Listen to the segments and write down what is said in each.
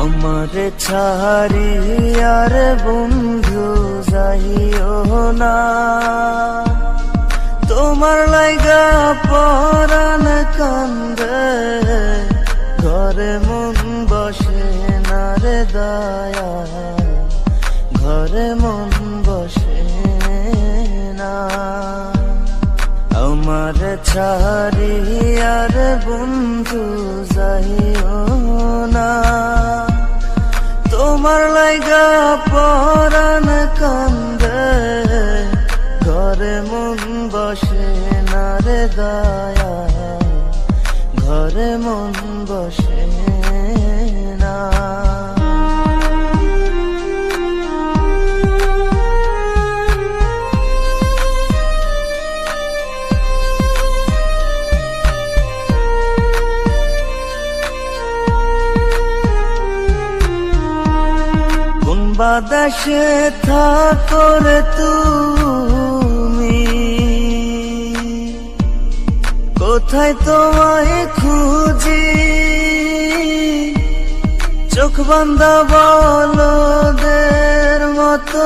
আমারে ছাড়িয়ার বন্ধু যাইও না, তোমার লাইগা পরাণ কান্দে, ঘরে মন বসে না রে দয়া, ঘরে মন বসে না। আমার ছাড়িয়ার বন্ধু যাইও না, তোমার লাইগা পরাণ কান্দে, ঘরে মন বসে না রে দয়া, ঘরে মন বসে না। বাতাসে থাকো রে তুমি, কোথায় তোমায় খুঁজি, চোখ বান্ধা বলদের মতো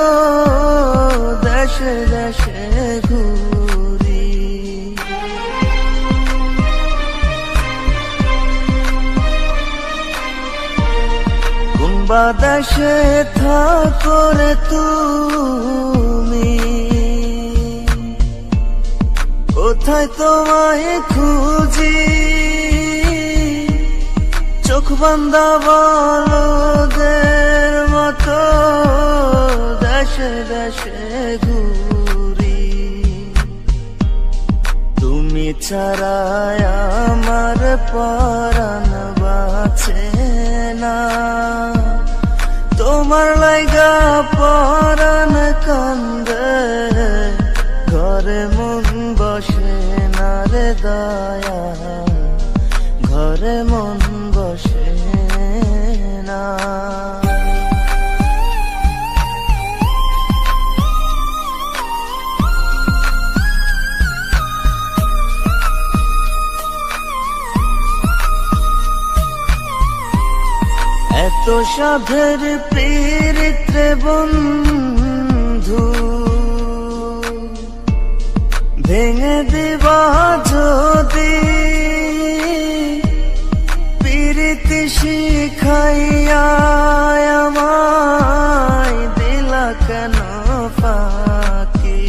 দেশে দেশে ঘুরি। বাতাসে থাকো রে তুমি, কোথায় তোমায় খুঁজি, চোখ বান্ধা বলদের মতো দেশে দেশে ঘুরি। তুমি ছাড়া আমার পরাণ বাঁচে না, তোমার লাইগা পরাণ কান্দে, ঘরে মন বসে না রে দয়া, ঘরে মন বসে না। এত সাধের পীড়িতে বন্ধু, ভেঙে দিবা যদি, পীড়িতি শিখাইয়া আমায় দিলা কেন ফাঁকি।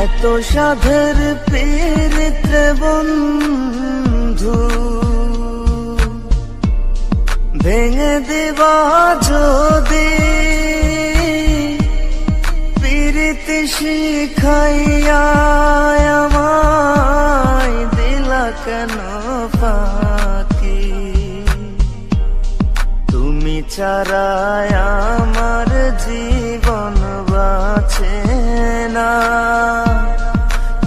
এত সাধের পীড়িতে বন্ধু, ভেঙে দিবা যদি, পীড়িতি শিখাইয়া আমায় দিলা কেন ফাঁকি। তুমি ছাড়া আমার জীবন বাঁচে না,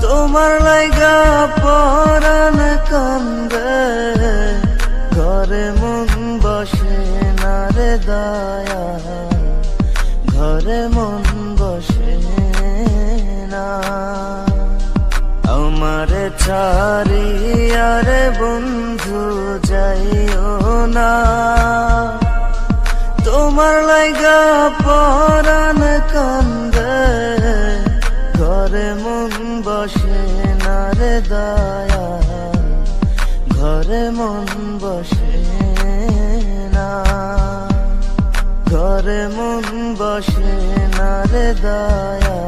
তোমার লাইগা পরাণ কান্দে, ঘরে মন বসে না রে দয়া, ঘরে মন বসে না। আমার ছাড়িয়ার বন্ধু যাইও না, তোমার লাইগা পরাণ কান্দে, ঘরে মন বসে না রে দয়া, ঘরে মন বসে না, ঘরে মন বসে না রে দয়া,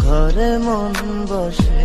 ঘরে মন বসে